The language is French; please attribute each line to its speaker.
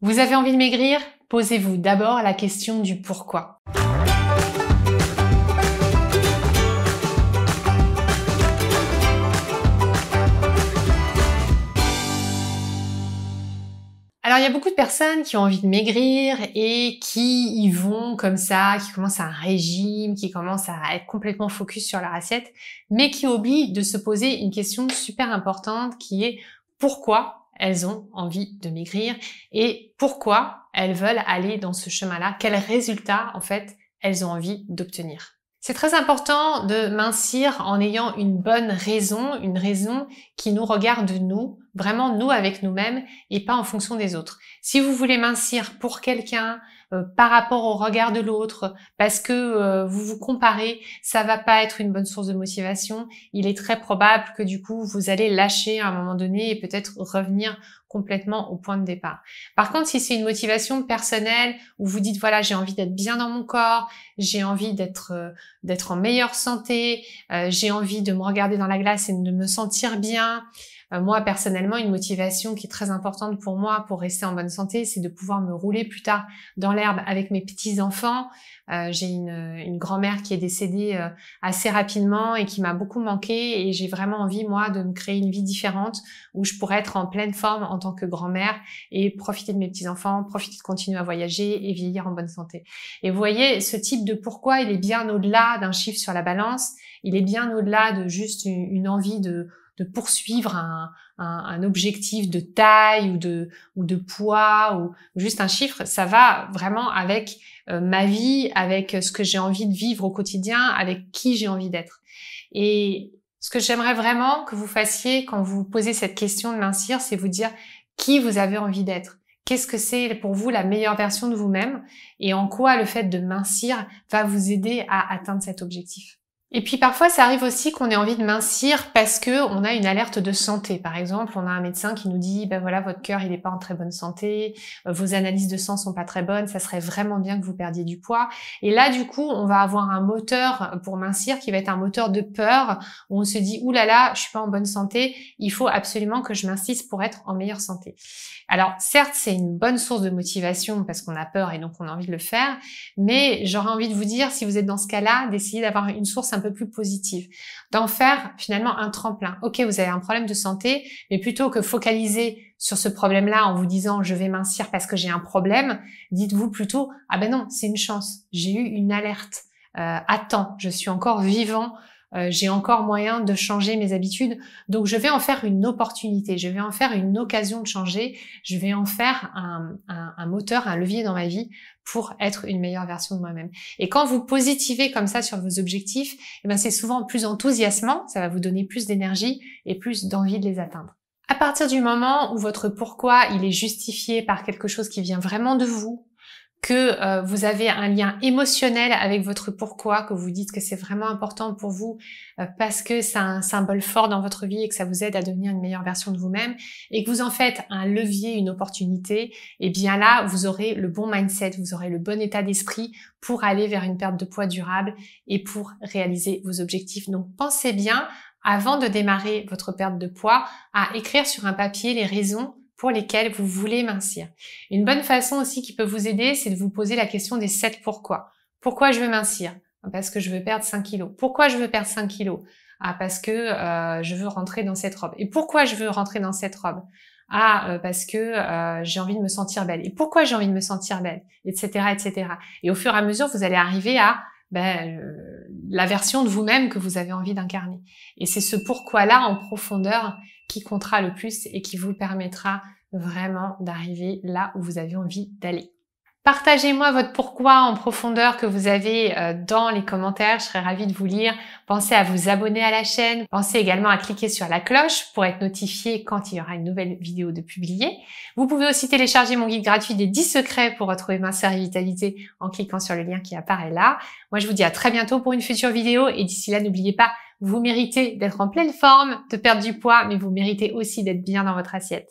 Speaker 1: Vous avez envie de maigrir? Posez-vous d'abord la question du pourquoi. Alors, il y a beaucoup de personnes qui ont envie de maigrir et qui y vont comme ça, qui commencent un régime, qui commencent à être complètement focus sur leur assiette, mais qui oublient de se poser une question super importante qui est pourquoi elles ont envie de maigrir et pourquoi elles veulent aller dans ce chemin-là, quels résultats en fait elles ont envie d'obtenir. C'est très important de mincir en ayant une bonne raison, une raison qui nous regarde nous, vraiment nous avec nous-mêmes et pas en fonction des autres. Si vous voulez mincir pour quelqu'un, par rapport au regard de l'autre, parce que vous vous comparez, ça va pas être une bonne source de motivation. Il est très probable que du coup, vous allez lâcher à un moment donné et peut-être revenir complètement au point de départ. Par contre, si c'est une motivation personnelle où vous dites voilà, j'ai envie d'être bien dans mon corps, j'ai envie d'être en meilleure santé, j'ai envie de me regarder dans la glace et de me sentir bien. Moi, personnellement, une motivation qui est très importante pour moi pour rester en bonne santé, c'est de pouvoir me rouler plus tard dans l'herbe avec mes petits-enfants. J'ai une grand-mère qui est décédée assez rapidement et qui m'a beaucoup manqué et j'ai vraiment envie, moi, de me créer une vie différente où je pourrais être en pleine forme en tant que grand-mère et profiter de mes petits-enfants, profiter de continuer à voyager et vieillir en bonne santé. Et vous voyez, ce type de pourquoi, il est bien au-delà d'un chiffre sur la balance, il est bien au-delà de juste une envie de poursuivre un objectif de taille ou de poids ou juste un chiffre. Ça va vraiment avec ma vie, avec ce que j'ai envie de vivre au quotidien, avec qui j'ai envie d'être. Et ce que j'aimerais vraiment que vous fassiez quand vous vous posez cette question de mincir, c'est vous dire qui vous avez envie d'être. Qu'est-ce que c'est pour vous la meilleure version de vous-même et en quoi le fait de mincir va vous aider à atteindre cet objectif. Et puis parfois, ça arrive aussi qu'on ait envie de mincir parce que on a une alerte de santé. Par exemple, on a un médecin qui nous dit ben voilà, votre cœur, il est pas en très bonne santé, vos analyses de sang sont pas très bonnes, ça serait vraiment bien que vous perdiez du poids. Et là, du coup, on va avoir un moteur pour mincir qui va être un moteur de peur où on se dit ouh là là, je suis pas en bonne santé, il faut absolument que je mincisse pour être en meilleure santé. Alors, certes, c'est une bonne source de motivation parce qu'on a peur et donc on a envie de le faire, mais j'aurais envie de vous dire, si vous êtes dans ce cas-là, d'essayer d'avoir une source un peu plus positive, d'en faire finalement un tremplin. Ok, vous avez un problème de santé, mais plutôt que focaliser sur ce problème-là en vous disant je vais mincir parce que j'ai un problème, dites-vous plutôt ah ben non, c'est une chance, j'ai eu une alerte, attends, je suis encore vivant, j'ai encore moyen de changer mes habitudes, donc je vais en faire une opportunité, je vais en faire une occasion de changer, je vais en faire un moteur, un levier dans ma vie pour être une meilleure version de moi-même. Et quand vous positivez comme ça sur vos objectifs, eh ben c'est souvent plus enthousiasmant, ça va vous donner plus d'énergie et plus d'envie de les atteindre. À partir du moment où votre pourquoi il est justifié par quelque chose qui vient vraiment de vous, que vous avez un lien émotionnel avec votre pourquoi, que vous dites que c'est vraiment important pour vous parce que c'est un symbole fort dans votre vie et que ça vous aide à devenir une meilleure version de vous-même et que vous en faites un levier, une opportunité, et bien là, vous aurez le bon mindset, vous aurez le bon état d'esprit pour aller vers une perte de poids durable et pour réaliser vos objectifs. Donc pensez bien, avant de démarrer votre perte de poids, à écrire sur un papier les raisons pour lesquels vous voulez mincir. Une bonne façon aussi qui peut vous aider, c'est de vous poser la question des 7 pourquoi. Pourquoi je veux mincir? Parce que je veux perdre 5 kilos. Pourquoi je veux perdre 5 kilos? Ah, parce que je veux rentrer dans cette robe. Et pourquoi je veux rentrer dans cette robe? Ah, parce que j'ai envie de me sentir belle. Et pourquoi j'ai envie de me sentir belle? Etc., etc. Et au fur et à mesure, vous allez arriver à la version de vous-même que vous avez envie d'incarner. Et c'est ce pourquoi-là en profondeur qui comptera le plus et qui vous permettra vraiment d'arriver là où vous avez envie d'aller. Partagez-moi votre pourquoi en profondeur que vous avez dans les commentaires, je serais ravie de vous lire. Pensez à vous abonner à la chaîne. Pensez également à cliquer sur la cloche pour être notifié quand il y aura une nouvelle vidéo de publiée. Vous pouvez aussi télécharger mon guide gratuit des 10 secrets pour retrouver minceur et vitalité en cliquant sur le lien qui apparaît là. Moi, je vous dis à très bientôt pour une future vidéo et d'ici là, n'oubliez pas, vous méritez d'être en pleine forme, de perdre du poids, mais vous méritez aussi d'être bien dans votre assiette.